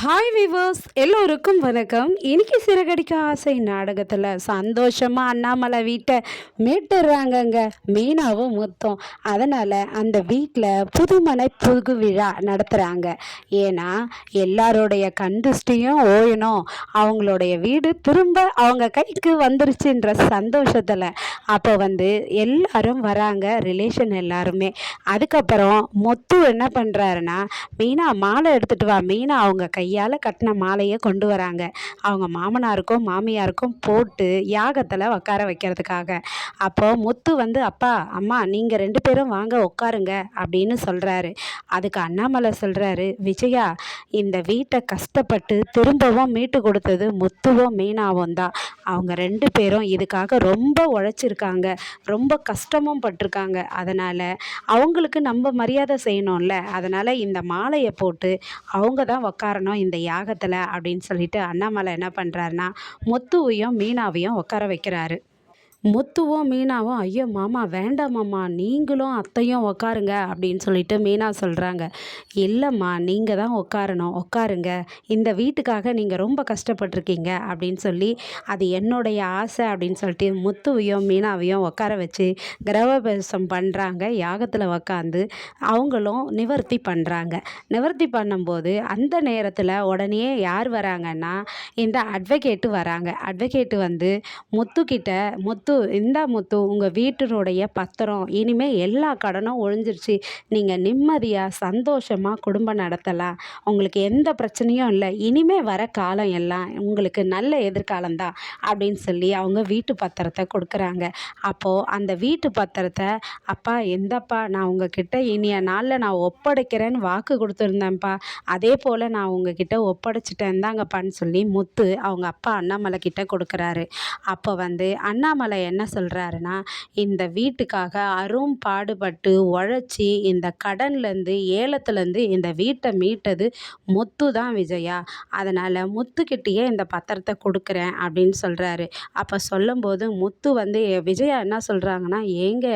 Hi viewers, எல்லோருக்கும் வணக்கம். இன்னைக்கு சிறகடிக்க ஆசை நாடகத்தில் சந்தோஷமாக அண்ணாமலை வீட்டை மீட்டுறாங்கங்க, மீனாவும் முத்தும். அதனால் அந்த வீட்டில் புதுமனை புது விழா நடத்துகிறாங்க. ஏன்னா எல்லாருடைய கண்டிஷ்டியும் ஓயணும், அவங்களுடைய வீடு திரும்ப அவங்க கைக்கு வந்துருச்சுன்ற சந்தோஷத்தில் அப்போ எல்லாரும் வராங்க, ரிலேஷன் எல்லாருமே. அதுக்கப்புறம் முத்து என்ன பண்ணுறாருன்னா, மீனா மாலை எடுத்துகிட்டு வா. மீனா அவங்க கையால் கட்டின மாலையை கொண்டு வராங்க, அவங்க மாமனாருக்கும் மாமியாருக்கும் போட்டு யாகத்தில் உட்கார வைக்கிறதுக்காக. அப்போ முத்து அப்பா அம்மா நீங்கள் 2 பேரும் வாங்க உட்காருங்க அப்படின்னு சொல்கிறாரு. அதுக்கு அண்ணாமலை சொல்கிறாரு, விஜயா, இந்த வீட்டை கஷ்டப்பட்டு திரும்பவும் மீட்டு கொடுத்தது முத்துவும் மீனாவும் தான். அவங்க 2 பேரும் இதுக்காக ரொம்ப உழைச்சிருக்காங்க, ரொம்ப கஷ்டமும் பட்டிருக்காங்க. அதனால் அவங்களுக்கு நம்ம மரியாதை செய்யணும்ல, அதனால் இந்த மாலையை போட்டு அவங்க தான் உட்காரணும் இந்த யாகத்தில் அப்படின்னு சொல்லிட்டு அண்ணாமலை என்ன பண்ணுறாருன்னா, முத்துவையும் மீனாவையும் உட்கார வைக்கிறாரு. முத்துவும் மீனாவும், ஐயோ மாமா வேண்டாம் மாமா, நீங்களும் அத்தையும் உக்காருங்க அப்படின்னு சொல்லிட்டு மீனா சொல்கிறாங்க. இல்லைம்மா, நீங்கள் தான் உட்காரணும், உட்காருங்க, இந்த வீட்டுக்காக நீங்கள் ரொம்ப கஷ்டப்பட்டிருக்கீங்க அப்படின்னு சொல்லி அது என்னுடைய ஆசை அப்படின்னு சொல்லிட்டு முத்துவையும் மீனாவையும் உட்கார வச்சு கிரகப்பிரவேசம் பண்ணுறாங்க. யாகத்தில் உக்காந்து அவங்களும் நிவர்த்தி பண்ணுறாங்க. நிவர்த்தி பண்ணும்போது அந்த நேரத்தில் உடனே யார் வராங்கன்னா, இந்த அட்வொகேட்டு வராங்க. அட்வொகேட்டு முத்துக்கிட்ட, முத்து இந்தா முத்து, உங்கள் வீட்டினுடைய பத்திரம், இனிமேல் எல்லா கடனும் ஒழிஞ்சிருச்சு, நீங்கள் நிம்மதியாக சந்தோஷமாக குடும்பம் நடத்தலாம், உங்களுக்கு எந்த பிரச்சனையும் இல்லை, இனிமேல் வர காலம் எல்லாம் உங்களுக்கு நல்ல எதிர்காலம்தான் அப்படின்னு சொல்லி அவங்க வீட்டு பத்திரத்தை கொடுக்குறாங்க. அப்போது அந்த வீட்டு பத்திரத்தை, அப்பா எந்தப்பா, நான் உங்ககிட்ட இனிய நாளில் நான் ஒப்படைக்கிறேன்னு வாக்கு கொடுத்துருந்தேன்ப்பா, அதே போல் நான் உங்ககிட்ட ஒப்படைச்சிட்டேன் தாங்கப்பான்னு சொல்லி முத்து அவங்க அப்பா அண்ணாமலை கிட்ட கொடுக்குறாரு. அப்போ அண்ணாமலை என்ன சொல்கிறாருன்னா, இந்த வீட்டுக்காக அரும் பாடுபட்டு உழைச்சி இந்த கடன்லேருந்து ஏலத்துலேருந்து இந்த வீட்டை மீட்டது முத்து தான் விஜயா, அதனால் முத்துக்கிட்டேயே இந்த பத்திரத்தை கொடுக்குறேன் அப்படின்னு சொல்கிறாரு. அப்போ சொல்லும்போது முத்து விஜயா என்ன சொல்கிறாங்கன்னா, ஏங்க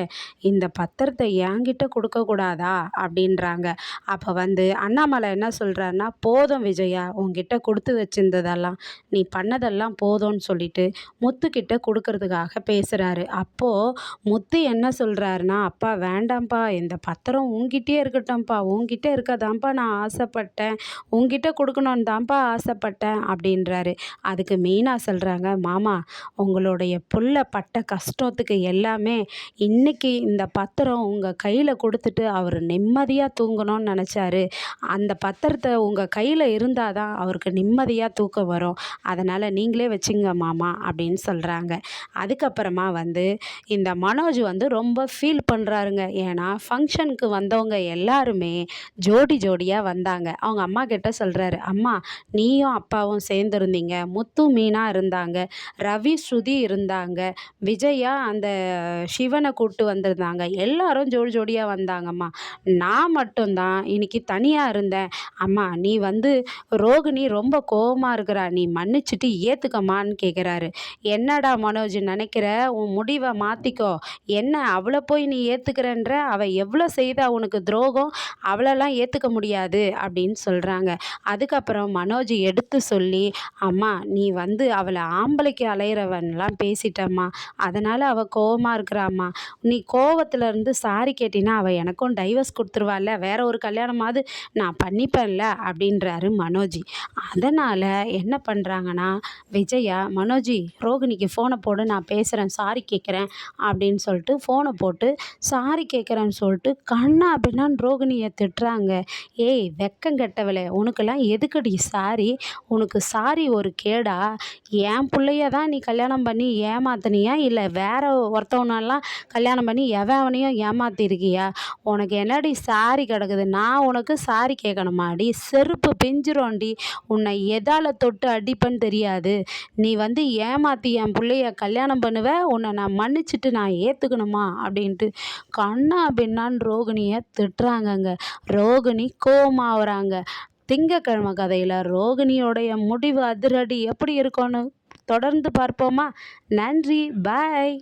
இந்த பத்திரத்தை என்கிட்ட கொடுக்கக்கூடாதா அப்படின்றாங்க. அப்போ அண்ணாமலை என்ன சொல்கிறாருன்னா, போதும் விஜயா, உங்ககிட்ட கொடுத்து வச்சிருந்ததெல்லாம், நீ பண்ணதெல்லாம் போதும்னு சொல்லிட்டு முத்துக்கிட்ட கொடுக்கறதுக்காக பேசுகிறாரு. அப்போது முத்து என்ன சொல்கிறாருன்னா, அப்பா வேண்டாம்ப்பா, இந்த பத்திரம் உங்ககிட்டே இருக்கட்டும்ப்பா, உங்ககிட்ட இருக்கதான்ப்பா நான் ஆசைப்பட்டேன், உங்ககிட்ட கொடுக்கணுன்னு தான்ப்பா ஆசைப்பட்டேன் அப்படின்றாரு. அதுக்கு மீனா சொல்கிறாங்க, மாமா, உங்களுடைய புள்ள பட்ட கஷ்டத்துக்கு எல்லாமே இன்னைக்கு இந்த பத்திரம் உங்கள் கையில் கொடுத்துட்டு அவர் நிம்மதியாக தூங்கணும்னு நினச்சாரு, அந்த பத்திரத்தை உங்கள் கையில் இருந்தால் தான் அவருக்கு நிம்மதியாக தூக்கம் வரும், அதனால் நீங்களே வச்சுங்க மாமா அப்படின்னு சொல்கிறாங்க. அதுக்கப்புறமா இந்த மனோஜ் ரொம்ப ஃபீல் பண்ணுறாருங்க. ஏன்னா ஃபங்க்ஷனுக்கு வந்தவங்க எல்லாருமே ஜோடி ஜோடியாக வந்தாங்க. அவங்க அம்மா கிட்ட சொல்கிறாரு, அம்மா நீயும் அப்பாவும் சேர்ந்துருந்தீங்க, முத்து மீனா இருந்தாங்க, ரவி ஸ்ருதி இருந்தாங்க, விஜயா அந்த சிவனை கூப்பிட்டு வந்திருந்தாங்க, எல்லாரும் ஜோடி ஜோடியாக வந்தாங்கம்மா, நான் மட்டும்தான் இன்னைக்கு தனியாக இருந்தேன். அம்மா நீ ரோகிணி ரொம்ப கோபமாக இருக்கிறா, நீ மன்னிச்சுட்டு ஏற்றுக்கம்மான்னு கேட்குறாரு. என்னடா மனோஜ் நினைக்கிற, உன் முடிவை மாற்றிக்கோ, என்ன அவளை போய் நீ ஏற்றுக்கிறன்ற, அவள் எவ்வளோ செய்தா உனக்கு துரோகம், அவளெல்லாம் ஏற்றுக்க முடியாது அப்படின்னு சொல்கிறாங்க. அதுக்கப்புறம் மனோஜ் எடுத்து சொல்லி, அம்மா நீ அவளை ஆம்பளைக்கு அலையிறவன்லாம் பேசிட்டம்மா, அதனால் அவள் கோவமாக இருக்கிறாம்மா, நீ கோவத்தில் இருந்து சாரி கேட்டினா அவள் எனக்கும் டைவர்ஸ் கொடுத்துருவாள்ல, வேற ஒரு கல்யாணமாவது நான் பண்ணிப்பேன்ல அப்படின்றாரு மனோஜி. அதனால் என்ன பண்ணுறாங்கன்னா, விஜயா, மனோஜி ரோகிணிக்கு ஃபோனை போடு, நான் பேசுகிறேன், சாரி கேட்குறேன் அப்படின்னு சொல்லிட்டு ஃபோனை போட்டு சாரி கேட்குறேன்னு சொல்லிட்டு கண்ணா அப்படின்னான்னு ரோகிணியை திட்டுறாங்க. ஏய் வெக்கங்கெட்டவளே, உனக்கெல்லாம் எதுக்கடி சாரி, உனக்கு சாரி ஒரு கேடா, என் பிள்ளைய தான் நீ கல்யாணம் பண்ணி ஏமாத்தினியா, இல்லை வேற ஒருத்தவனெல்லாம் கல்யாணம் பண்ணி எவனையும் ஏமாத்திருக்கியா, உனக்கு என்னடி சாரி கிடக்குது, நான் உனக்கு சாரி கேட்கணுமாடி, செருப்பு பிஞ்சிரோண்டி, உன்னை எதால் தொட்டு அடிப்பேன்னு தெரியாது, நீ ஏமாற்றி என் பிள்ளைய கல்யாணம் பண்ணுவ, உன்னை நான் மன்னிச்சுட்டு நான் ஏற்றுக்கணுமா அப்படின்ட்டு கண்ணா பின்னான்னு ரோகிணியை திட்டுறாங்கங்க. ரோகிணி கோவமாகறாங்க. திங்கக்கிழமை கதையில் ரோகிணியோடைய முடிவு அதிரடி எப்படி இருக்கும்னு தொடர்ந்து பார்ப்போமா? நன்றி, பாய்.